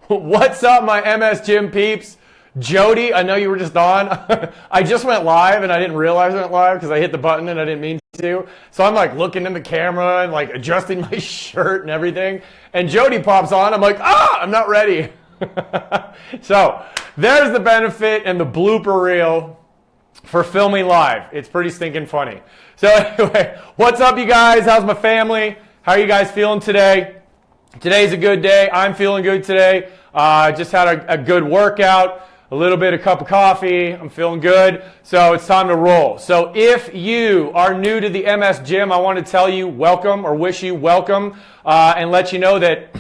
What's up, my MS Gym peeps? Jody, I know you were just on. I just went live and I didn't realize I went live because I hit the button and I didn't mean to. So I'm like looking in the camera and like adjusting my shirt and everything. And Jody pops on. I'm like, I'm not ready. So there's the benefit and the blooper reel for filming live. It's pretty stinking funny. So anyway, what's up, you guys? How's my family? How are you guys feeling today? Today's a good day. I'm feeling good today. Just had a good workout, a little bit of cup of coffee. I'm feeling good. So it's time to roll. So if you are new to the MS Gym, I want to tell you welcome or wish you welcome and let you know that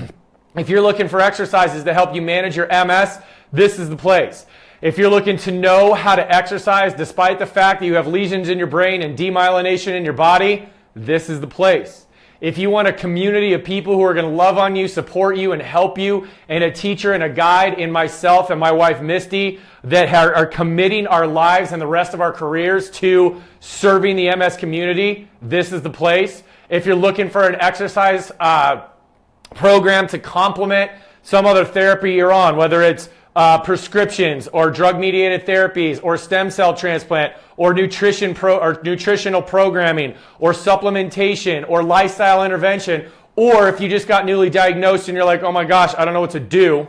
if you're looking for exercises to help you manage your MS, this is the place. If you're looking to know how to exercise despite the fact that you have lesions in your brain and demyelination in your body, this is the place. If you want a community of people who are going to love on you, support you, and help you, and a teacher and a guide in myself and my wife Misty that are committing our lives and the rest of our careers to serving the MS community, this is the place. If you're looking for an exercise program to complement some other therapy you're on, whether it's prescriptions or drug-mediated therapies or stem cell transplant or nutritional programming or supplementation or lifestyle intervention, or if you just got newly diagnosed and you're like, oh my gosh, I don't know what to do,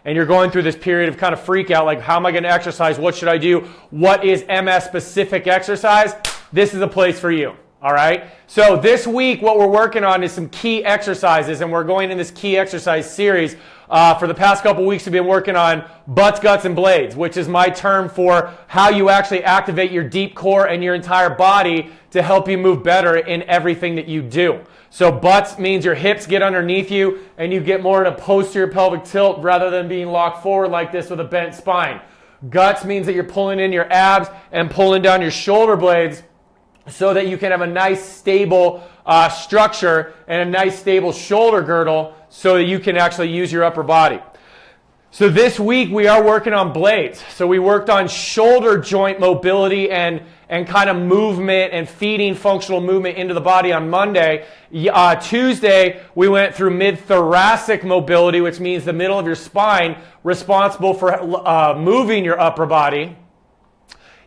and you're going through this period of kind of freak out, like how am I going to exercise? What should I do? What is MS-specific exercise? This is a place for you. All right. So this week, what we're working on is some key exercises, and we're going in this key exercise series. For the past couple weeks, we've been working on butts, guts, and blades, which is my term for how you actually activate your deep core and your entire body to help you move better in everything that you do. So butts means your hips get underneath you and you get more in a posterior pelvic tilt rather than being locked forward like this with a bent spine. Guts means that you're pulling in your abs and pulling down your shoulder blades so that you can have a nice stable structure and a nice stable shoulder girdle so that you can actually use your upper body. So this week we are working on blades. So we worked on shoulder joint mobility and kind of movement and feeding functional movement into the body on Monday. Tuesday we went through mid-thoracic mobility, which means the middle of your spine responsible for moving your upper body.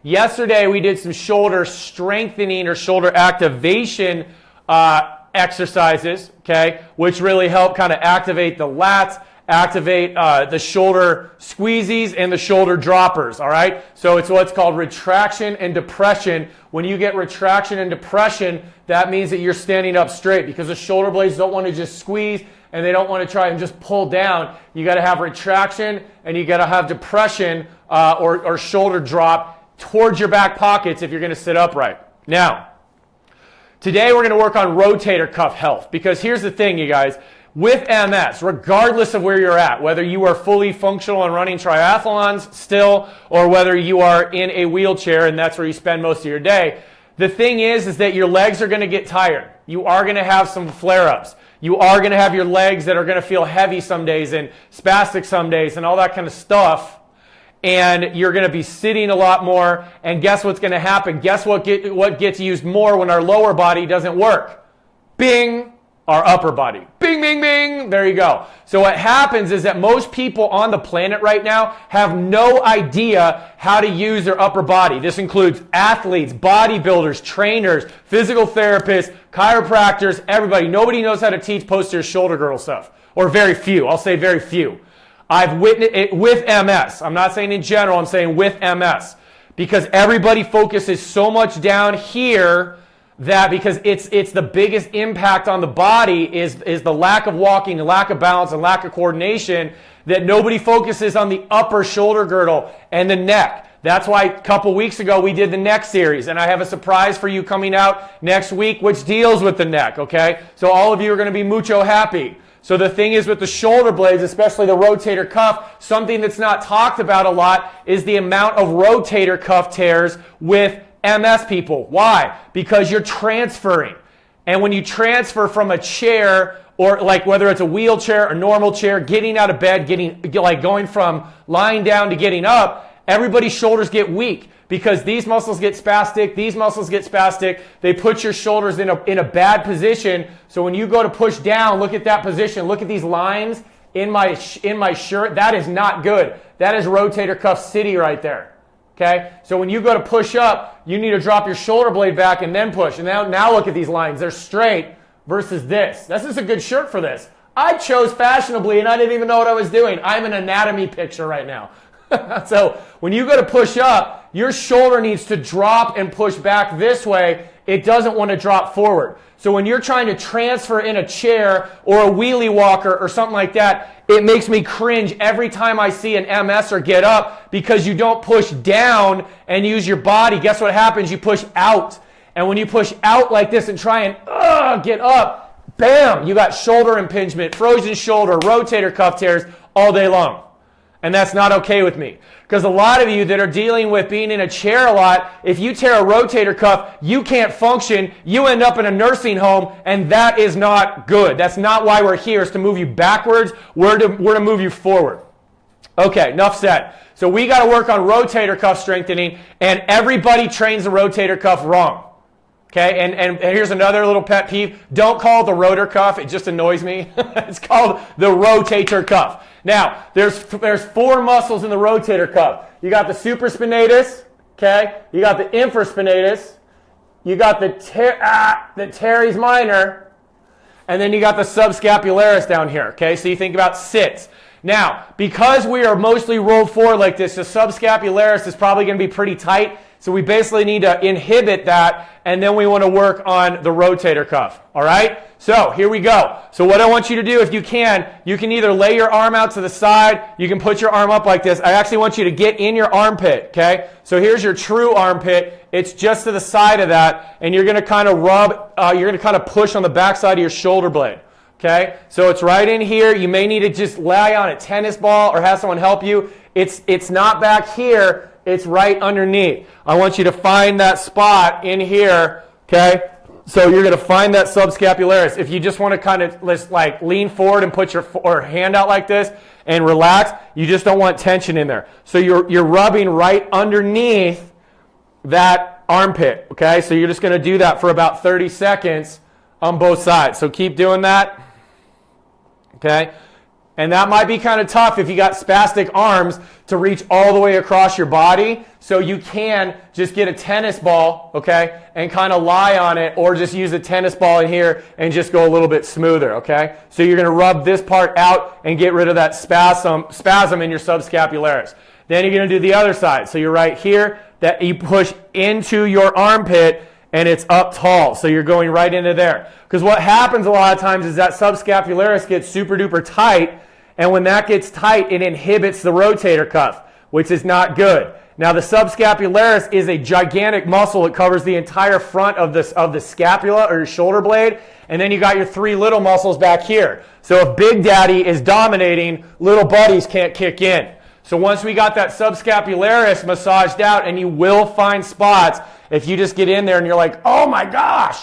Yesterday, we did some shoulder strengthening or shoulder activation exercises, okay, which really help kind of activate the lats, activate the shoulder squeezies and the shoulder droppers, all right? So it's what's called retraction and depression. When you get retraction and depression, that means that you're standing up straight because the shoulder blades don't want to just squeeze and they don't want to try and just pull down. You got to have retraction and you got to have depression or shoulder drop towards your back pockets if you're going to sit upright. Now, today we're going to work on rotator cuff health because here's the thing, you guys. With MS, regardless of where you're at, whether you are fully functional and running triathlons still or whether you are in a wheelchair and that's where you spend most of your day, the thing is that your legs are going to get tired. You are going to have some flare-ups. You are going to have your legs that are going to feel heavy some days and spastic some days and all that kind of stuff. And you're going to be sitting a lot more. And guess what's going to happen? Guess what gets used more when our lower body doesn't work? Bing! Our upper body. Bing, bing, bing. There you go. So what happens is that most people on the planet right now have no idea how to use their upper body. This includes athletes, bodybuilders, trainers, physical therapists, chiropractors, everybody. Nobody knows how to teach posterior shoulder girdle stuff. Or very few. I'll say very few. I've witnessed it with MS. I'm not saying in general, I'm saying with MS. Because everybody focuses so much down here that because it's the biggest impact on the body is the lack of walking, the lack of balance, and lack of coordination, that nobody focuses on the upper shoulder girdle and the neck. That's why a couple weeks ago we did the neck series, and I have a surprise for you coming out next week which deals with the neck, okay? So all of you are going to be mucho happy. So the thing is with the shoulder blades, especially the rotator cuff, something that's not talked about a lot is the amount of rotator cuff tears with MS people. Why? Because you're transferring. And when you transfer from a chair, or like whether it's a wheelchair, a normal chair, getting out of bed, going from lying down to getting up, everybody's shoulders get weak. Because these muscles get spastic, these muscles get spastic. They put your shoulders in a bad position. So when you go to push down, look at that position. Look at these lines. in my shirt, that is not good. That is rotator cuff city right there. Okay? So when you go to push up, you need to drop your shoulder blade back and then push. And now look at these lines. They're straight versus this. This is a good shirt for this. I chose fashionably and I didn't even know what I was doing. I'm an anatomy picture right now. So when you go to push up, your shoulder needs to drop and push back this way. It doesn't want to drop forward. So when you're trying to transfer in a chair or a wheelie walker or something like that, it makes me cringe every time I see an MSer get up because you don't push down and use your body. Guess what happens? You push out. And when you push out like this and try and get up, bam, you got shoulder impingement, frozen shoulder, rotator cuff tears all day long. And that's not okay with me. Because a lot of you that are dealing with being in a chair a lot, if you tear a rotator cuff, you can't function, you end up in a nursing home, and that is not good. That's not why we're here, is to move you backwards. We're to move you forward. Okay, enough said. So we got to work on rotator cuff strengthening, and everybody trains the rotator cuff wrong. Okay, and here's another little pet peeve. Don't call it the rotor cuff. It just annoys me. It's called the rotator cuff. Now, there's 4 muscles in the rotator cuff. You got the supraspinatus, okay? You got the infraspinatus. You got the teres minor. And then you got the subscapularis down here, okay? So you think about 6. Now, because we are mostly rolled forward like this, the subscapularis is probably going to be pretty tight. So we basically need to inhibit that, and then we want to work on the rotator cuff. All right? So here we go. So what I want you to do, if you can either lay your arm out to the side, you can put your arm up like this. I actually want you to get in your armpit, okay? So here's your true armpit. It's just to the side of that, and you're going to kind of you're going to kind of push on the backside of your shoulder blade. Okay, so it's right in here. You may need to just lay on a tennis ball or have someone help you. It's not back here. It's right underneath. I want you to find that spot in here. Okay, so you're going to find that subscapularis. If you just want to kind of like lean forward and put your hand out like this and relax, you just don't want tension in there. So you're rubbing right underneath that armpit. Okay, so you're just going to do that for about 30 seconds on both sides. So keep doing that. Okay, and that might be kind of tough if you got spastic arms to reach all the way across your body. So you can just get a tennis ball, okay, and kind of lie on it, or just use a tennis ball in here and just go a little bit smoother, okay? So you're going to rub this part out and get rid of that spasm in your subscapularis. Then you're going to do the other side. So you're right here, that you push into your armpit, and it's up tall, so you're going right into there. Because what happens a lot of times is that subscapularis gets super duper tight, and when that gets tight, it inhibits the rotator cuff, which is not good. Now the subscapularis is a gigantic muscle. It covers the entire front of the scapula or your shoulder blade, and then you got your 3 little muscles back here. So if Big Daddy is dominating, little buddies can't kick in. So once we got that subscapularis massaged out, and you will find spots, if you just get in there and you're like, oh my gosh,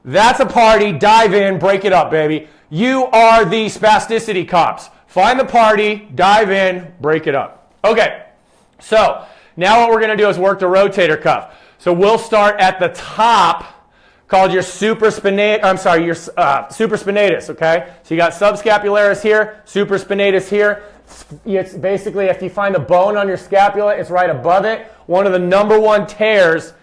that's a party, dive in, break it up, baby. You are the spasticity cops. Find the party, dive in, break it up. Okay, so now what we're going to do is work the rotator cuff. So we'll start at the top, called your supraspinatus, okay? So you got subscapularis here, supraspinatus here. It's basically, if you find the bone on your scapula, it's right above it. One of the number 1 tears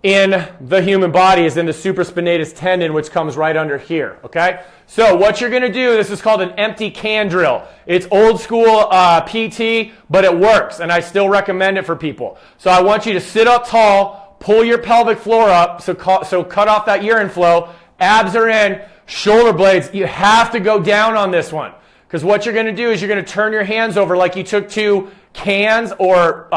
in the human body is in the supraspinatus tendon, which comes right under here, okay? So what you're going to do, this is called an empty can drill. It's old school PT, but it works, and I still recommend it for people. So I want you to sit up tall, pull your pelvic floor up, so cut off that urine flow, abs are in, shoulder blades, you have to go down on this one. Because what you're going to do is you're going to turn your hands over like you took 2 cans or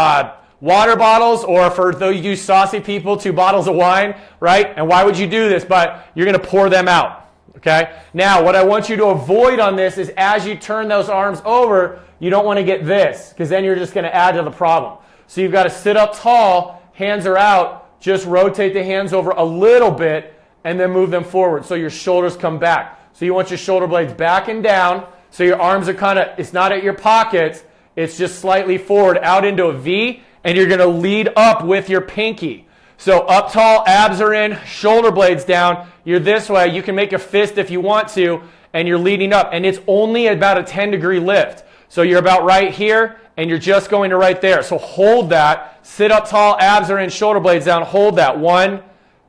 water bottles, or for those you saucy people, 2 bottles of wine, right? And why would you do this? But you're going to pour them out, okay? Now, what I want you to avoid on this is as you turn those arms over, you don't want to get this, because then you're just going to add to the problem. So you've got to sit up tall, hands are out, just rotate the hands over a little bit, and then move them forward so your shoulders come back. So you want your shoulder blades back and down, so your arms are kind of, it's not at your pockets, it's just slightly forward out into a V, and you're going to lead up with your pinky. So up tall, abs are in, shoulder blades down, you're this way, you can make a fist if you want to, and you're leading up, and it's only about a 10-degree lift. So you're about right here, and you're just going to right there. So hold that, sit up tall, abs are in, shoulder blades down, hold that. 1,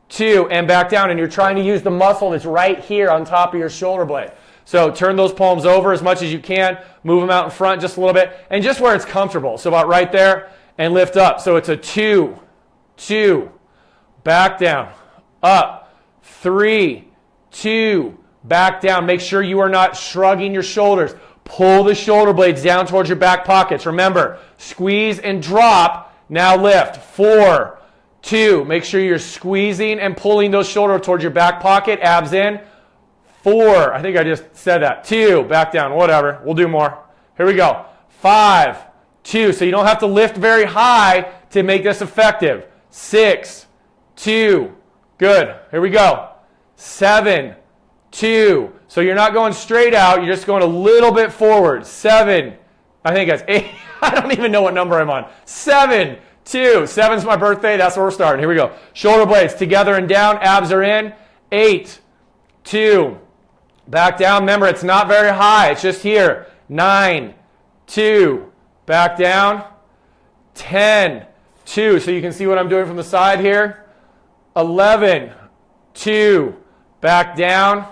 2, and back down, and you're trying to use the muscle that's right here on top of your shoulder blade. So turn those palms over as much as you can, move them out in front just a little bit, and just where it's comfortable. So about right there, and lift up. So it's a 2, 2, back down, up, 3, 2, back down. Make sure you are not shrugging your shoulders. Pull the shoulder blades down towards your back pockets. Remember, squeeze and drop. Now lift. 4, 2. Make sure you're squeezing and pulling those shoulders towards your back pocket. Abs in. 4. I think I just said that. 2. Back down. Whatever. We'll do more. Here we go. 5, 2. So you don't have to lift very high to make this effective. 6, 2. Good. Here we go. 7, 2. So you're not going straight out. You're just going a little bit forward. 7. I think that's 8. I don't even know what number I'm on. 7, 2. 7's my birthday. That's where we're starting. Here we go. Shoulder blades together and down. Abs are in. 8, 2. Back down. Remember, it's not very high. It's just here. 9, 2. Back down. 10, 2. So you can see what I'm doing from the side here. 11, 2. Back down.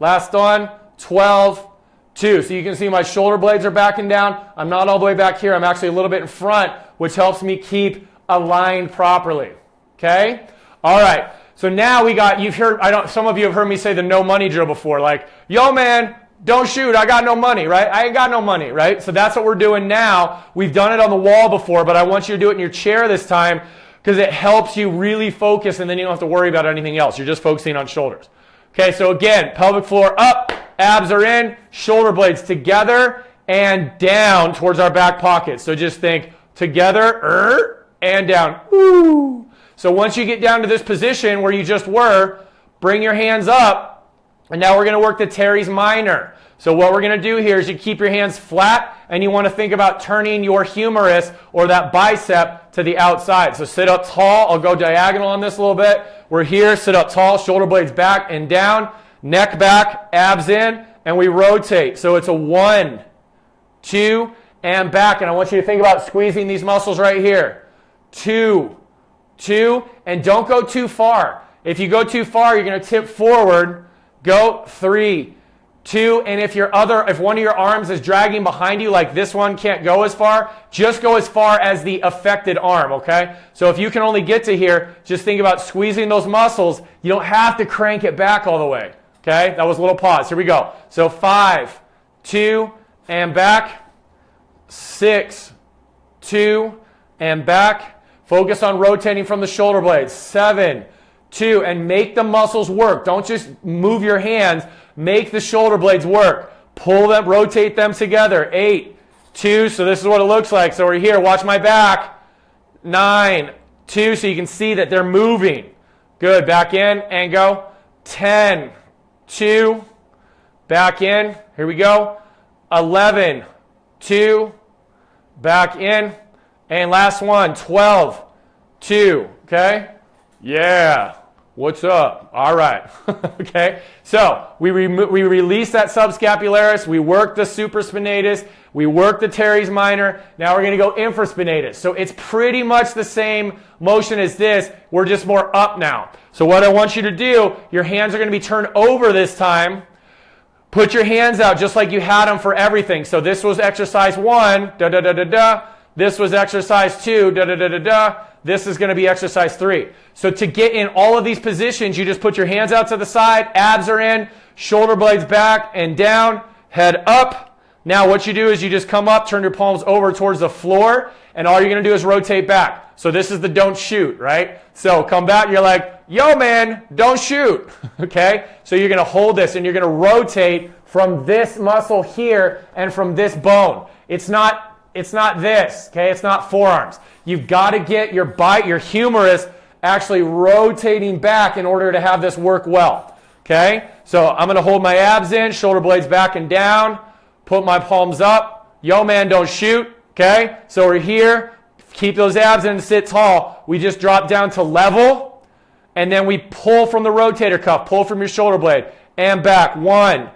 Last one. 12, 2. So you can see my shoulder blades are backing down. I'm not all the way back here. I'm actually a little bit in front, which helps me keep aligned properly. Okay? All right. So now you've heard, some of you have heard me say the no money drill before. Like, yo man, don't shoot. I got no money, right? I ain't got no money, right? So that's what we're doing now. We've done it on the wall before, but I want you to do it in your chair this time because it helps you really focus, and then you don't have to worry about anything else. You're just focusing on shoulders. Okay, so again, pelvic floor up, abs are in, shoulder blades together and down towards our back pocket. So just think together and down. Ooh. So once you get down to this position where you just were, bring your hands up, and now we're going to work the Teres minor. So what we're going to do here is you keep your hands flat, and you want to think about turning your humerus or that bicep to the outside. So sit up tall. I'll go diagonal on this a little bit. We're here, sit up tall, shoulder blades back and down, neck back, abs in, and we rotate. So it's a 1, 2, and back. And I want you to think about squeezing these muscles right here. 2, 2, and don't go too far. If you go too far, you're going to tip forward. Go 3, 2, and if one of your arms is dragging behind you, like this one can't go as far, just go as far as the affected arm, okay? So if you can only get to here, just think about squeezing those muscles. You don't have to crank it back all the way, okay? That was a little pause. Here we go. So 5, 2, and back. 6, 2, and back. Focus on rotating from the shoulder blades. 7, 2, and make the muscles work. Don't just move your hands. Make the shoulder blades work. Pull them, rotate them together. 8, 2, so this is what it looks like. So we're here, watch my back. 9, 2, so you can see that they're moving. Good, back in and go. 10, 2, back in. Here we go. 11, 2, back in. And last one, 12, 2, okay? Yeah. What's up? All right. Okay. So we release that subscapularis. We work the supraspinatus. We work the teres minor. Now we're going to go infraspinatus. So it's pretty much the same motion as this. We're just more up now. So what I want you to do, your hands are going to be turned over this time. Put your hands out just like you had them for everything. So this was exercise 1. Da da da da da. This was exercise 2. Da da da da da. This is going to be exercise 3. So to get in all of these positions, you just put your hands out to the side, abs are in, shoulder blades back and down, head up. Now what you do is you just come up, turn your palms over towards the floor, and all you're going to do is rotate back. So this is the don't shoot, right? So come back, you're like, yo man, don't shoot, okay? So you're going to hold this and you're going to rotate from this muscle here and from this bone. It's not this, okay? It's not forearms. You've got to get your humerus actually rotating back in order to have this work well, okay? So I'm going to hold my abs in, shoulder blades back and down, put my palms up. Yo, man, don't shoot, okay? So we're here. Keep those abs in and sit tall. We just drop down to level, and then we pull from the rotator cuff, pull from your shoulder blade, and back. 1,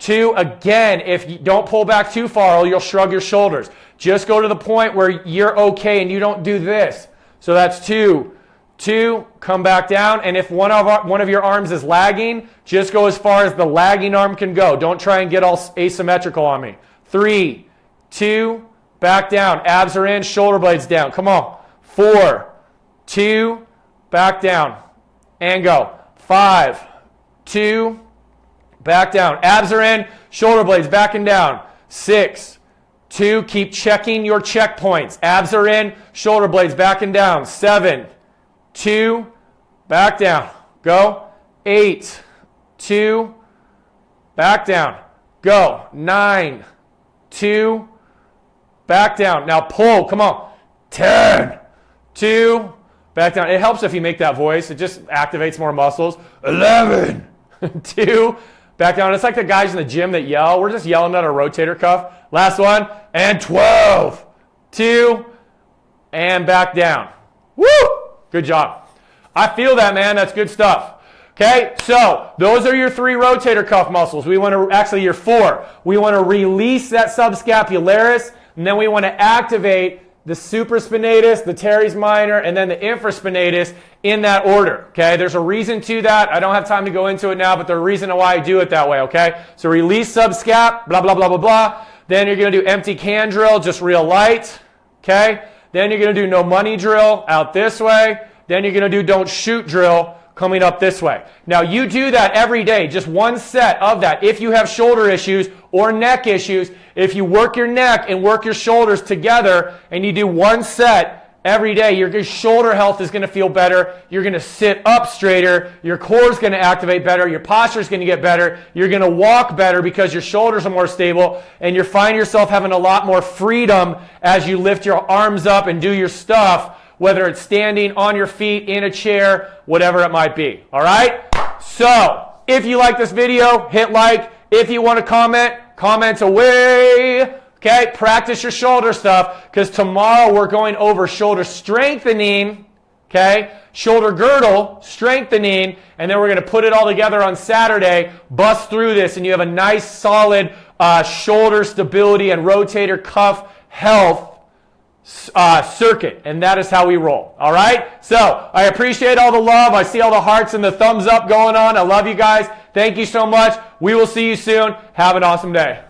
2. Again, if you don't pull back too far or you'll shrug your shoulders. Just go to the point where you're okay and you don't do this. So that's 2. 2, come back down. And if one of your arms is lagging, just go as far as the lagging arm can go. Don't try and get all asymmetrical on me. 3, 2, back down. Abs are in, shoulder blades down. Come on. 4, 2, back down. And go. 5, 2, back down. Abs are in, shoulder blades back and down. 6, 2, keep checking your checkpoints. Abs are in, shoulder blades back and down. 7, 2, back down. Go. 8, 2, back down. Go. 9, 2, back down. Now pull. Come on. 10, 2, back down. It helps if you make that voice. It just activates more muscles. 11, 2, back down. It's like the guys in the gym that yell. We're just yelling at our rotator cuff. Last one. And 12, 2, and back down. Woo! Good job. I feel that, man. That's good stuff. Okay, so those are your 3 rotator cuff muscles. We want to, actually your 4. We want to release that subscapularis, and then we want to activate the supraspinatus, the teres minor, and then the infraspinatus in that order. Okay, there's a reason to that. I don't have time to go into it now, but there's a reason why I do it that way. Okay, so release subscap, blah, blah, blah, blah, blah. Then you're going to do empty can drill, just real light. Okay, then you're going to do no money drill out this way. Then you're going to do don't shoot drill coming up this way. Now you do that every day, just one set of that. If you have shoulder issues or neck issues, if you work your neck and work your shoulders together and you do one set every day, your shoulder health is going to feel better. You're going to sit up straighter. Your core is going to activate better. Your posture is going to get better. You're going to walk better because your shoulders are more stable, and you find yourself having a lot more freedom as you lift your arms up and do your stuff, whether it's standing on your feet, in a chair, whatever it might be. All right? So, if you like this video, hit like. If you want to comment, comments away. Okay? Practice your shoulder stuff, because tomorrow we're going over shoulder strengthening, okay? Shoulder girdle strengthening, and then we're going to put it all together on Saturday, bust through this, and you have a nice, solid shoulder stability and rotator cuff health circuit, and that is how we roll. All right, so I appreciate all the love. I see all the hearts and the thumbs up going on. I love you guys. Thank you so much. We will see you soon. Have an awesome day.